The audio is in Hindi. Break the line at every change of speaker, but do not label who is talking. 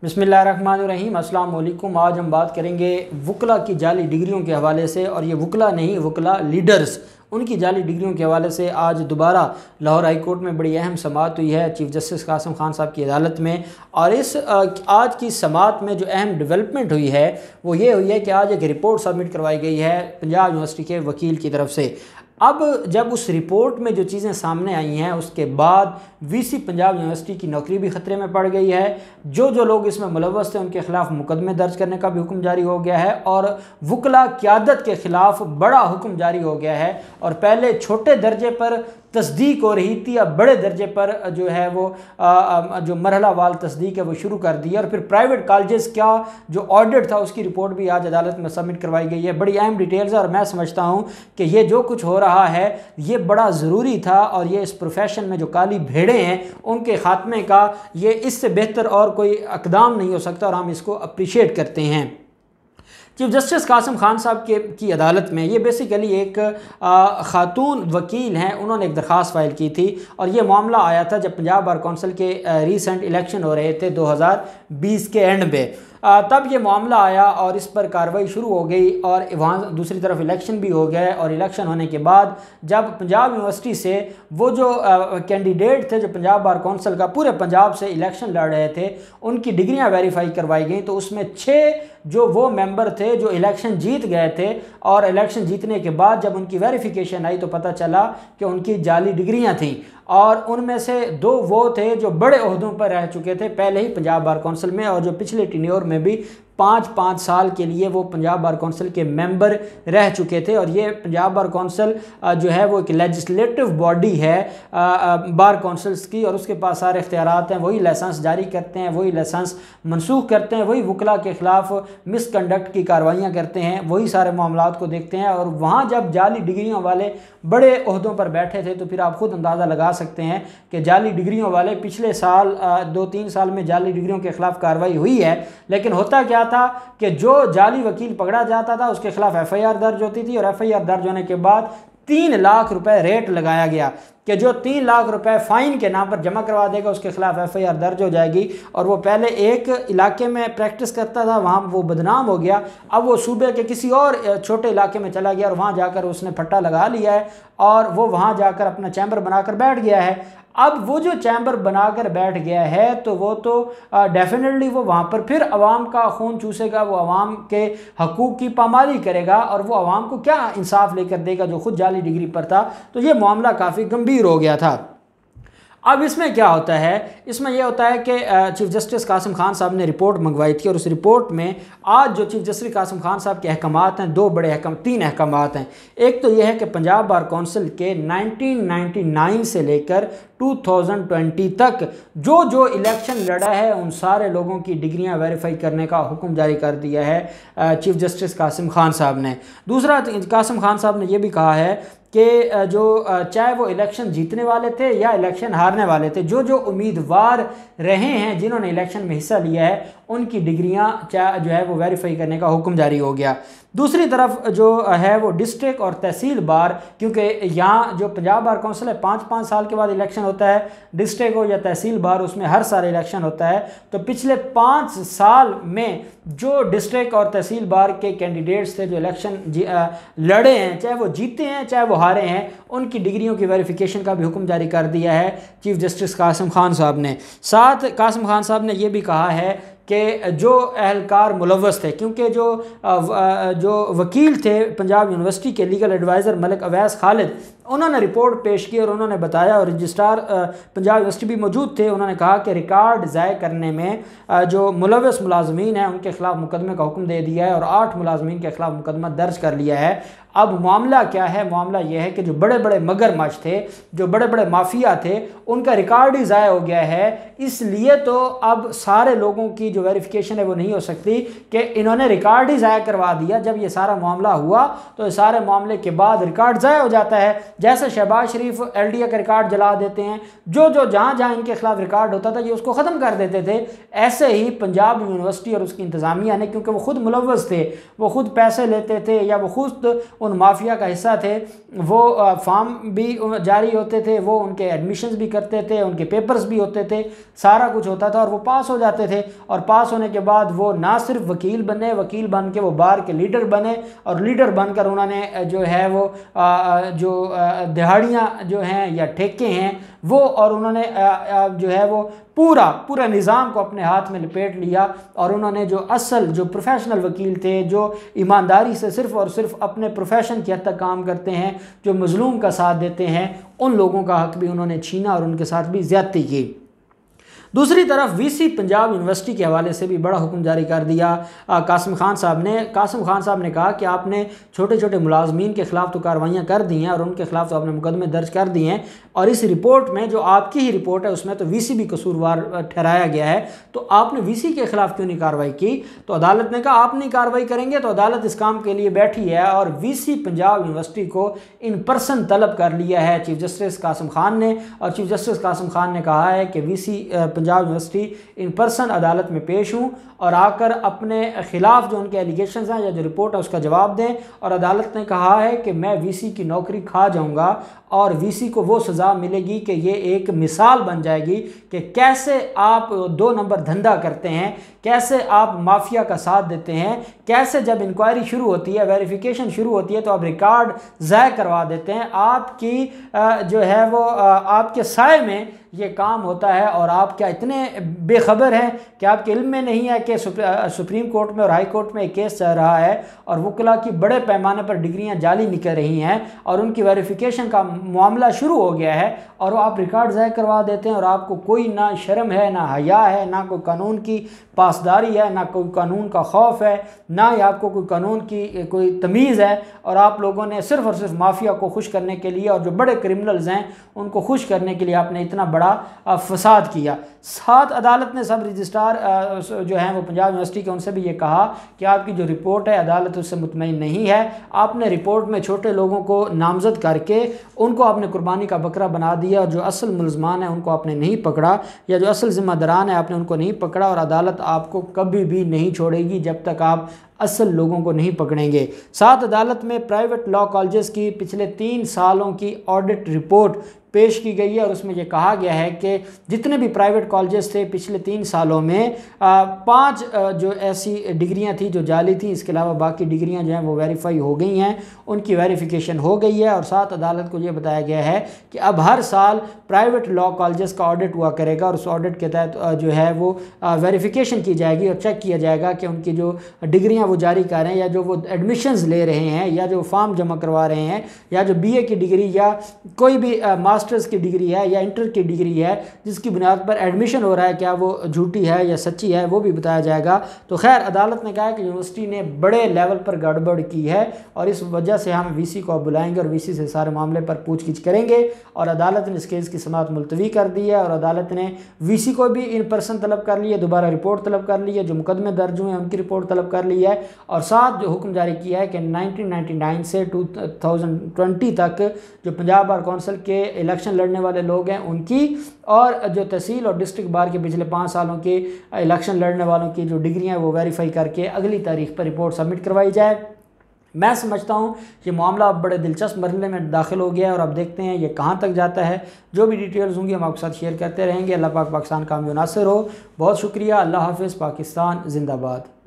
बिस्मिल्लाहिर्रहमानिर्रहीम, अस्सलाम वालेकुम। आज हम बात करेंगे वकला की जाली डिग्रियों के हवाले से, और ये वकला नहीं, वकला लीडर्स, उनकी जाली डिग्रियों के हवाले से आज दोबारा लाहौर हाई कोर्ट में बड़ी अहम समाअत हुई है चीफ जस्टिस कासिम खान साहब की अदालत में। और इस आज की समाअत में जो अहम डेवलपमेंट हुई है वो ये हुई है कि आज एक रिपोर्ट सबमिट करवाई गई है पंजाब यूनिवर्सिटी के वकील की तरफ से। अब जब उस रिपोर्ट में जो चीज़ें सामने आई हैं उसके बाद वीसी पंजाब यूनिवर्सिटी की नौकरी भी ख़तरे में पड़ गई है। जो लोग इसमें मुलव्वस थे उनके खिलाफ मुकदमे दर्ज करने का भी हुक्म जारी हो गया है, और वकला क़यादत के ख़िलाफ़ बड़ा हुक्म जारी हो गया है। और पहले छोटे दर्जे पर तस्दीक हो रही थी, अब बड़े दर्जे पर जो है वो जो मरहला वाल तस्दीक है वो शुरू कर दी है। और फिर प्राइवेट कॉलेजेस का जो ऑडिट था उसकी रिपोर्ट भी आज अदालत में सबमिट करवाई गई है। बड़ी अहम डिटेल्स है और मैं समझता हूँ कि ये जो कुछ हो रहा है ये बड़ा ज़रूरी था, और ये इस प्रोफेशन में जो काली भेड़ें हैं उनके ख़ात्मे का ये इससे बेहतर और कोई इक़दाम नहीं हो सकता, और हम इसको अप्रिशिएट करते हैं। चीफ जस्टिस कासिम खान साहब की अदालत में ये बेसिकली एक ख़ातून वकील हैं, उन्होंने एक दरख्वास्त फ़ाइल की थी, और ये मामला आया था जब पंजाब बार कौंसिल के रीसेंट इलेक्शन हो रहे थे 2020 के एंड पे। तब ये मामला आया और इस पर कार्रवाई शुरू हो गई, और वहाँ दूसरी तरफ इलेक्शन भी हो गया। और इलेक्शन होने के बाद जब पंजाब यूनिवर्सिटी से वो जो कैंडिडेट थे जो पंजाब बार कौंसिल का पूरे पंजाब से इलेक्शन लड़ रहे थे उनकी डिग्रियां वेरीफाई करवाई गई, तो उसमें 6 जो वो मेंबर थे जो इलेक्शन जीत गए थे, और इलेक्शन जीतने के बाद जब उनकी वेरिफिकेशन आई तो पता चला कि उनकी जाली डिग्रियां थीं। और उनमें से 2 वो थे जो बड़े ओहदों पर रह चुके थे पहले ही पंजाब बार कौंसिल में, और जो पिछले टेन्योर में भी 5-5 साल के लिए वो पंजाब बार कौंसिल के मेंबर रह चुके थे। और ये पंजाब बार कौंसिल जो है वो एक लेजिस्लेटिव बॉडी है बार कौंसिल्स की, और उसके पास सारे इख्तियारात हैं। वही लाइसेंस जारी करते हैं, वही लाइसेंस मनसूख करते हैं, वही वकला के ख़िलाफ़ मिसकंडक्ट की कार्रवाइयाँ करते हैं, वही सारे मामलात को देखते हैं। और वहाँ जब जाली डिग्रियों वाले बड़े ओहदों पर बैठे थे तो फिर आप खुद अंदाज़ा लगा सकते हैं कि जाली डिग्रियों वाले पिछले साल 2-3 साल में जाली डिग्रियों के ख़िलाफ़ कार्रवाई हुई है। लेकिन होता क्या था कि जो जाली वकील पकड़ा जाता था उसके खिलाफ एफआईआर दर्ज होती थी, और एफआईआर दर्ज होने के बाद 3 लाख रुपए रेट लगाया गया कि जो 3 लाख रुपए फ़ाइन के नाम पर जमा करवा देगा उसके खिलाफ एफआईआर दर्ज हो जाएगी। और वो पहले एक इलाके में प्रैक्टिस करता था, वहाँ वो बदनाम हो गया, अब वो सूबे के किसी और छोटे इलाके में चला गया और वहाँ जाकर उसने फट्टा लगा लिया है, और वो वहाँ जाकर अपना चैम्बर बनाकर बैठ गया है। अब वो जो चैम्बर बनाकर बैठ गया है तो वो तो डेफिनेटली वो वहाँ पर फिर अवाम का खून चूसेगा, वो अवाम के हकूक़ की पामाली करेगा, और वो अवाम को क्या इंसाफ लेकर देगा जो खुद जाली डिग्री पर था। तो ये मामला काफ़ी गंभीर हो गया था। अब इसमें क्या होता है, इसमें यह होता है कि चीफ जस्टिस कासिम खान साहब ने रिपोर्ट मंगवाई थी, और उस रिपोर्ट में आज जो चीफ जस्टिस कासिम खान साहब के अहकामात हैं, 2 बड़े 3 अहकामात हैं। एक तो यह है कि पंजाब बार कौंसिल के 1999 से लेकर 2020 तक जो इलेक्शन लड़ा है उन सारे लोगों की डिग्रियां वेरीफाई करने का हुक्म जारी कर दिया है चीफ जस्टिस कासिम खान साहब ने। दूसरा, कासिम खान साहब ने यह भी कहा है कि जो चाहे वो इलेक्शन जीतने वाले थे या इलेक्शन हारने वाले थे, जो उम्मीदवार रहे हैं जिन्होंने इलेक्शन में हिस्सा लिया है उनकी डिग्रियां जो है वो वेरीफाई करने का हुक्म जारी हो गया। दूसरी तरफ जो है वो डिस्ट्रिक्ट और तहसील बार, क्योंकि यहाँ जो पंजाब बार कौंसिल है 5-5 साल के बाद इलेक्शन होता है, डिस्ट्रिक्ट हो या तहसील बार उसमें हर साल इलेक्शन होता है। तो पिछले 5 साल में जो डिस्ट्रिक्ट और तहसील बार के कैंडिडेट्स थे जो इलेक्शन लड़े हैं, चाहे वो जीते हैं चाहे वो हारे हैं, उनकी डिग्रियों की वेरिफिकेशन का भी हुक्म जारी कर दिया है चीफ जस्टिस कासिम खान साहब ने। साथ कासिम खान साहब ने यह भी कहा है कि जो अहलकार मुलव्वस थे, क्योंकि जो वकील थे पंजाब यूनिवर्सिटी के लीगल एडवाइज़र मलिक अवैस खालिद, उन्होंने रिपोर्ट पेश की और उन्होंने बताया, और रजिस्ट्रार पंजाब यूनिवर्सिटी भी मौजूद थे, उन्होंने कहा कि रिकॉर्ड ज़ाय करने में जो मुलव्वस मुलाजमीन हैं उनके खिलाफ मुकदमे का हुक्म दे दिया है, और 8 मुलाजमीन के खिलाफ मुकदमा दर्ज कर लिया है। अब मामला क्या है, मामला यह है कि जो बड़े बड़े मगरमच्छ थे, जो बड़े बड़े माफिया थे, उनका रिकॉर्ड ही ज़ाय हो गया है। इसलिए तो अब सारे लोगों की जो वेरिफिकेशन है वो नहीं हो सकती कि इन्होंने रिकॉर्ड ही ज़ाय करवा दिया। जब ये सारा मामला हुआ तो सारे मामले के बाद रिकॉर्ड ज़ाय हो जाता है, जैसे शहबाज शरीफ LDA का रिकॉर्ड जला देते हैं, जो जो जहाँ जहाँ इनके खिलाफ रिकॉर्ड होता था ये उसको ख़त्म कर देते थे, ऐसे ही पंजाब यूनिवर्सिटी और उसकी इंतज़ामिया ने, क्योंकि वो खुद मुलव्वस थे, वो खुद पैसे लेते थे या वो खुद उन माफिया का हिस्सा थे, वो फॉर्म भी जारी होते थे, वो उनके एडमिशन्स भी करते थे, उनके पेपर्स भी होते थे, सारा कुछ होता था और वो पास हो जाते थे। और पास होने के बाद वो ना सिर्फ वकील बने, वकील बन के वो बार के लीडर बने और लीडर बनकर उन्होंने जो है वो जो दिहाड़ियाँ जो हैं या ठेके हैं वो, और उन्होंने जो है वो पूरा निज़ाम को अपने हाथ में लपेट लिया और उन्होंने जो असल जो प्रोफेशनल वकील थे, जो ईमानदारी से सिर्फ़ और सिर्फ अपने प्रोफेशन की हद तक काम करते हैं, जो मज़लूम का साथ देते हैं, उन लोगों का हक़ भी उन्होंने छीना और उनके साथ भी ज़्यादती की। दूसरी तरफ VC पंजाब यूनिवर्सिटी के हवाले से भी बड़ा हुक्म जारी कर दिया कासिम खान साहब ने कहा कि आपने छोटे छोटे मुलाजमीन के ख़िलाफ़ तो कार्रवाइयाँ कर दी हैं और उनके ख़िलाफ़ तो आपने मुकदमे दर्ज कर दिए हैं, और इस रिपोर्ट में जो आपकी ही रिपोर्ट है उसमें तो VC भी कसूरवार ठहराया गया है, तो आपने VC के ख़िलाफ़ क्यों नहीं कार्रवाई की? तो अदालत ने कहा आप नहीं कार्रवाई करेंगे तो अदालत इस काम के लिए बैठी है और VC पंजाब यूनिवर्सिटी को इन पर्सन तलब कर लिया है चीफ जस्टिस कासिम खान ने, और चीफ जस्टिस कासिम खान ने कहा है कि VC Punjab university in person अदालत में पेश हूँ और आकर अपने ख़िलाफ़ जो उनके एलिगेशंस हैं या जो रिपोर्ट है उसका जवाब दें। और अदालत ने कहा है कि मैं VC की नौकरी खा जाऊँगा और VC को वो सज़ा मिलेगी कि ये एक मिसाल बन जाएगी कि कैसे आप 2 नंबर धंधा करते हैं, कैसे आप माफिया का साथ देते हैं, कैसे जब इंक्वायरी शुरू होती है, वेरिफिकेशन शुरू होती है तो आप रिकॉर्ड ज़ाय करवा देते हैं। आपकी जो है वो आपके साए में ये काम होता है और आप क्या इतने बेखबर हैं कि आपके इल्म में नहीं है कि सुप्रीम कोर्ट में और हाई कोर्ट में एक केस चल रहा है और वकला की बड़े पैमाने पर डिग्रियां जाली निकल रही हैं और उनकी वेरिफिकेशन का मामला शुरू हो गया है और आप रिकॉर्ड ज़ाय करवा देते हैं और आपको कोई ना शर्म है, ना हया है, ना कोई कानून की पासदारी है, ना कोई कानून का खौफ है, ना ही आपको कोई कानून की कोई तमीज़ है, और आप लोगों ने सिर्फ़ और सिर्फ माफिया को खुश करने के लिए और जो बड़े क्रिमिनल्स हैं उनको खुश करने के लिए आपने इतना बड़ा फसाद किया। साथ अदालत ने सब रजिस्ट्रार जो हैं वो पंजाब यूनिवर्सिटी के, उनसे भी ये कहा कि आपकी जो रिपोर्ट है अदालत उससे मुतमईन नहीं है, आपने रिपोर्ट में छोटे लोगों को नामजद करके उनको आपने कुर्बानी का बकरा बना दिया और जो असल मुलजमान है उनको आपने नहीं पकड़ा या जो असल ज़िम्मेदारान है आपने उनको नहीं पकड़ा, और अदालत आपको कभी भी नहीं छोड़ेगी जब तक आप असल लोगों को नहीं पकड़ेंगे। साथ अदालत में प्राइवेट लॉ कॉलेजेस की पिछले 3 सालों की ऑडिट रिपोर्ट पेश की गई है और उसमें यह कहा गया है कि जितने भी प्राइवेट कॉलेजेस थे पिछले 3 सालों में 5 जो ऐसी डिग्रियां थी जो जाली थी, इसके अलावा बाकी डिग्रियां जो हैं वो वेरीफाई हो गई हैं, उनकी वेरिफिकेशन हो गई है। और साथ अदालत को ये बताया गया है कि अब हर साल प्राइवेट लॉ कॉलेजेस का ऑडिट हुआ करेगा और उस ऑडिट के तहत जो है वो वेरिफिकेशन की जाएगी और चेक किया जाएगा कि उनकी जो डिग्रियाँ वो जारी कर रहे हैं या जो वो एडमिशन्स ले रहे हैं या जो फॉर्म जमा करवा रहे हैं या जो BA की डिग्री या कोई भी मास्टर्स की डिग्री है या इंटर की डिग्री है जिसकी बुनियाद पर एडमिशन हो रहा है, क्या वो झूठी है या सच्ची है, वो भी बताया जाएगा। तो खैर अदालत ने कहा कि यूनिवर्सिटी ने बड़े लेवल पर गड़बड़ की है और इस वजह से हम VC को बुलाएंगे और VC से सारे मामले पर पूछगिछ करेंगे, और अदालत ने इस केस की समाअत मुलतवी कर दी है और अदालत ने VC को भी इन पर्सन तलब कर ली है, दोबारा रिपोर्ट तलब कर ली है, जो मुकदमे दर्ज हुए हैं उनकी रिपोर्ट तलब कर ली है, और साथ जो हुक्म जारी किया है कि 1999 से 2020 तक जो पंजाब बार कौंसिल के इलेक्शन लड़ने वाले लोग हैं उनकी और जो तहसील और डिस्ट्रिक्ट बार के पिछले 5 सालों के इलेक्शन लड़ने वालों की जो डिग्रियां हैं वो वेरीफाई करके अगली तारीख पर रिपोर्ट सबमिट करवाई जाए। मैं समझता हूँ कि मामला अब बड़े दिलचस्प मरहले में दाखिल हो गया है और अब देखते हैं ये कहाँ तक जाता है। जो भी डिटेल्स होंगी हम आपके साथ शेयर करते रहेंगे। अल्लाह पाक पाकिस्तान का हम नासिर हो। बहुत शुक्रिया। अल्लाह हाफ़िज़। पाकिस्तान जिंदाबाद।